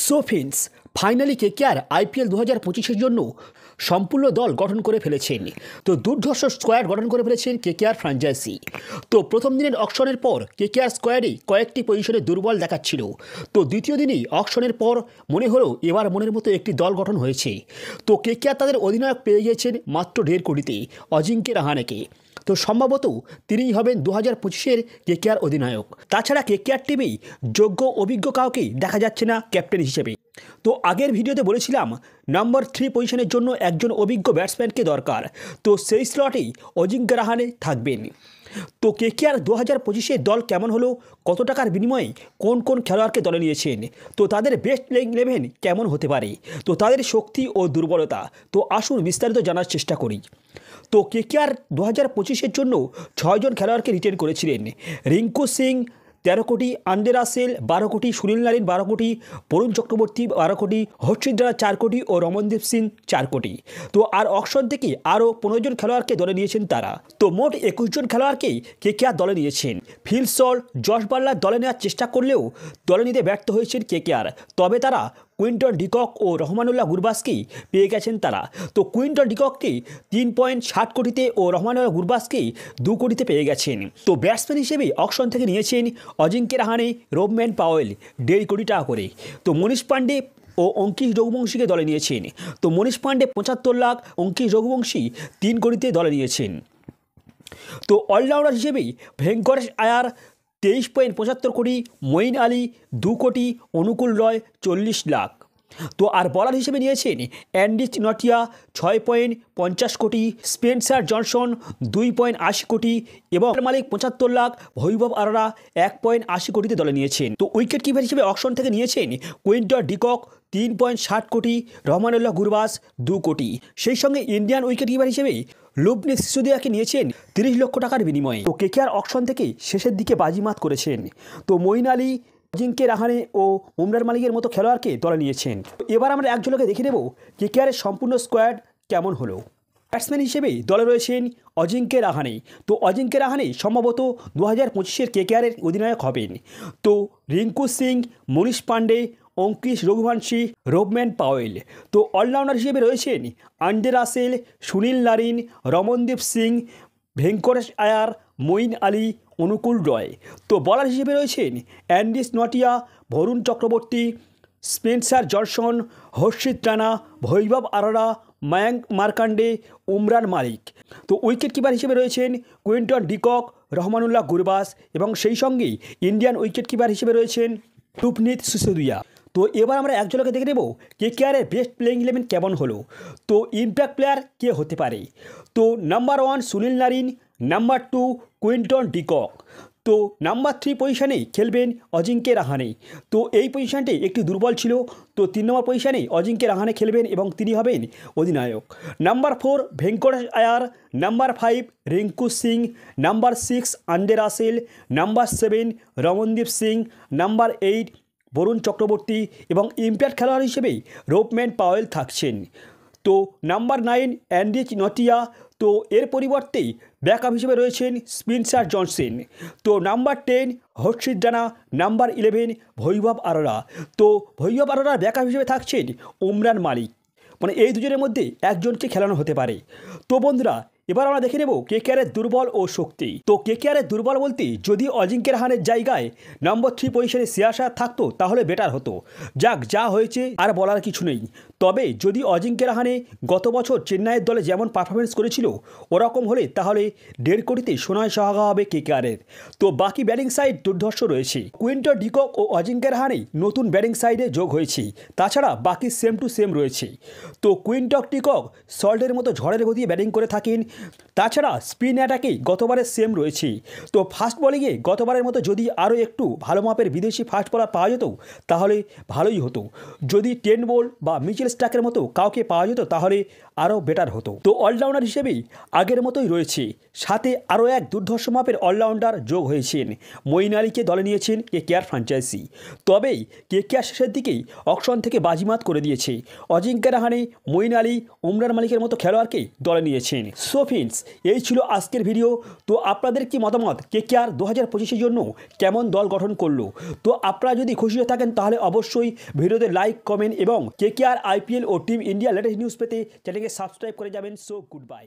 So friends, finally KKR IPL 2025-এর জন্য সম্পূর্ণ দল গঠন করে ফেলেছেন। তো দুর্ধর্ষ স্কোয়াড গঠন করে ফেলেছেন কেকেআর ফ্র্যাঞ্চাইজি। তো প্রথম দিনের অকশনের পর কেকেআর স্কোয়াডে কয়েকটি পজিশনে দুর্বল দেখাচ্ছিল। তো দ্বিতীয় দিনই অকশনের পর মনে হলো এবার মনের মতো একটি দল গঠন হয়েছে। তো কেকেআর তাদের অধিনায়ক পেয়ে গিয়েছেন মাত্র 1.5 কোটিতে, অজিঙ্কে রাহানেকে। তো সম্ভবত তিনিই হবেন 2025-এর কেকেআর অধিনায়ক। তাছাড়া কেকেআর টিমে যোগ্য অভিজ্ঞ কাউকেই দেখা যাচ্ছে না ক্যাপ্টেন হিসেবে। তো আগের ভিডিওতে বলেছিলাম নাম্বার 3 পজিশনের জন্য একজন অভিজ্ঞ ব্যাটসম্যানকে দরকার। তো সেই স্লটেই অজিঙ্ক্য রাহানে থাকবেন। তো কেকেআর 2025-এর দল কেমন হলো, কত টাকার বিনিময়ে কোন কোন খেলোয়াড়কে দলে নিয়েছেন, তো তাদের বেস্ট প্লেইং 11 কেমন হতে পারে, তো তাদের শক্তি ও দুর্বলতা, তো আসুন বিস্তারিত জানার চেষ্টা করি। তো কেকেআর 2025-এর জন্য 6 জন খেলোয়াড়কে রিটেন করেছিলেন। রিঙ্কু সিং 13 কোটি, আন্দ্রে রাসেল 12 কোটি, সুনীল নারিন 12 কোটি, বরুণ চক্রবর্তী 12 কোটি, হর্ষিত রানা 4 কোটি ও রমনদীপ সিং 4 কোটি। তো আর অকশন থেকে আরও 15 জন খেলোয়াড়কে দলে নিয়েছেন তারা। তো মোট 21 জন খেলোয়াড়কেই কেকেআর দলে নিয়েছেন। ফিল সল্ট, জশ বাটলার দলে নেওয়ার চেষ্টা করলেও দলে নিতে ব্যর্থ হয়েছেন কেকেআর। তবে তারা কুইন্টন ডিকক ও রহমানুল্লাহ গুরবাজকেই পেয়ে গেছেন তারা। তো কুইন্টন ডিকককে 3.60 কোটিতে ও রহমানুল্লাহ গুরবাজকেই 2 কোটিতে পেয়ে গেছেন। তো ব্যাটসম্যান হিসেবে অকশন থেকে নিয়েছেন অজিঙ্ক্য রাহানে, রোবম্যান পাওয়েল 1.5 কোটি টাকা করে। তো মনীষ পান্ডে ও অঙ্কিশ রঘুবংশীকে দলে নিয়েছেন। তো মনীষ পান্ডে 75 লাখ, অঙ্কিশ রঘুবংশী 3 কোটিতে দলে নিয়েছেন। তো অলরাউন্ডার হিসেবেই ভেঙ্কটেশ আয়ার 23.75 কোটি, মঈন আলী 2 কোটি, অনুকূল রয় 40 লাখ। তো আর বলার হিসেবে নিয়েছেন অ্যান্ডি নটিয়া 6.50 কোটি, স্পেন্সার জনসন 2.80 কোটি এবং মালিক 75 লাখ, বৈভব আরোরা 1.80 কোটিতে দলে নিয়েছেন। তো উইকেট কিপার হিসেবে অকশন থেকে নিয়েছেন কুইন্টন ডিকক 3.60 কোটি, রহমানুল্লাহ গুরবাজ 2 কোটি। সেই সঙ্গে ইন্ডিয়ান উইকেট কিপার হিসেবে লুবনেস সিসোদিয়াকে নিয়েছেন 30 লক্ষ টাকার বিনিময়ে। তো কেকেআর অকশন থেকে শেষের দিকে বাজিমাত করেছেন। তো মঈন আলী, অজিঙ্ক্য রাহানে ও উমরান মালিকের মতো খেলোয়াড়কে দলে নিয়েছেন। এবার আমরা এক ঝলকে দেখে নেব কেকেআরের সম্পূর্ণ স্কোয়াড কেমন হলো। ব্যাটসম্যান হিসেবে দলে রয়েছেন অজিঙ্ক্য রাহানে। তো অজিঙ্ক্য রাহানে সম্ভবত 2025-এর কেকেআরের অধিনায়ক হবেন। তো রিঙ্কু সিং, মনীষ পান্ডে, অঙ্কিশ রঘুবংশী, রোবম্যান পাওয়েল। তো অলরাউন্ডার হিসেবে রয়েছেন Andre Russell, Sunil Narine, Ramandeep Singh, Venkatesh Iyer, Moeen Ali, Anukul Roy. তো বলার হিসেবে রয়েছেন অ্যান্ডি Nortje, Varun Chakravarthy, Spencer Johnson, Harshit Rana, Vaibhav Arora, Mayank Markande, Umran Malik. তো উইকেট কিপার হিসেবে রয়েছেন কুইন্টন ডিকক, রহমানুল্লাহ গুরবাজ এবং সেই সঙ্গেই ইন্ডিয়ান উইকেট কিপার হিসেবে রয়েছেন লুবনেস সিসোদিয়া। তো এবার আমরা এক ঝলকে দেখে নেব কেকেআরের বেস্ট প্লেইং 11 কেমন হলো। তো ইম্প্যাক্ট প্লেয়ার কে হতে পারে। তো number 1 Sunil Narine, number 2 Quinton de Kock. তো নাম্বার 3 পজিশনে খেলবেন অজিঙ্ক্য রাহানে। তো এই পজিশনটি একটি দুর্বল ছিল। তো 3 নম্বর পজিশনে অজিঙ্ক্য রাহানে খেলবেন এবং তিনি হবেন অধিনায়ক। Number 4 Venkatesh Iyer, number 5 Rinku Singh, number 6 Andre Russell, number 7 Ramandeep Singh, number 8 Varun Chakravarthy এবং ইম্প্যাক্ট খেলোয়াড় হিসেবে রোবম্যান পাওয়েল থাকছেন। তো নাম্বার 9 অ্যান্ডি নটিয়া। তো এর পরিবর্তে ব্যাকআপ হিসেবে রয়েছেন স্পেন্সার জনসন। তো নাম্বার 10 হর্ষিত রানা, নাম্বার 11 বৈভব আরোরা। তো বৈভব আরোরার ব্যাকআপ হিসেবে থাকছেন উমরান মালিক। মানে এই দুজনের মধ্যে একজনকে খেলানো হতে পারে। তো বন্ধুরা, এবার আমরা দেখে নেব কেকেআরের দুর্বল ও শক্তি। তো কেকেআরের দুর্বল বলতে যদি অজিঙ্ক্য রাহানের জায়গায় নম্বর 3 পজিশনে শ্রেয়াস আয়ার থাকতো তাহলে বেটার হতো। যাক, যা হয়েছে আর বলার কিছু নেই। তবে যদি অজিঙ্ক্য রাহানে গত বছর চেন্নাইয়ের দলে যেমন পারফরমেন্স করেছিল ওরকম হলে তাহলে 1.5 কোটিতে সোনায় সোহাগা হবে কেকেআরের। তো বাকি ব্যাটিং সাইড দুর্ধর্ষ রয়েছে। কুইন্টন ডিকক ও অজিঙ্ক্য রাহানে নতুন ব্যাটিং সাইডে যোগ হয়েছে। তাছাড়া বাকি সেম টু সেম রয়েছে। তো কুইন্টন ডিকক সল্টের মতো ঝড়ের গতিতে ব্যাটিং করে থাকেন। তাছাড়া স্পিন অ্যাটাকে গতবারের সেম রয়েছে। তো ফাস্ট বলিংয়ে গতবারের মতো যদি আরও একটু ভালো মাপের বিদেশি ফাস্ট বলার পাওয়া যেত তাহলে ভালোই হতো। যদি টেন বোল্ট বা মিচেল স্টার্কের মতো কাউকে পাওয়া যেত তাহলে আরও বেটার হতো। তো অলরাউন্ডার হিসেবেই আগের মতোই রয়েছে, সাথে আরও এক দুর্ধর্ষ মাপের অলরাউন্ডার যোগ হয়েছেন। মঈন আলীকে দলে নিয়েছেন কেকেআর ফ্র্যাঞ্চাইজি। তবেই কেকেআর শেষের দিকেই অকশন থেকে বাজিমাত করে দিয়েছে। অজিঙ্ক্য রাহানে, মঈন আলী, উমরান মালিকের মতো খেলোয়াড়কে দলে নিয়েছেন। সো ফ্রেন্ডস, এই ছিল আজকের ভিডিও। তো আপনাদের কি মতামত, কেকেআর 2025-এর জন্য কেমন দল গঠন করলো? তো আপনারা যদি খুশি হয়ে থাকেন তাহলে অবশ্যই ভিডিওতে লাইক, কমেন্ট এবং কেকেআর, আইপিএল ও টিম ইন্ডিয়া লেটেস্ট নিউজ পেতে চ্যানেলকে সাবস্ক্রাইব করে যাবেন। So good bye.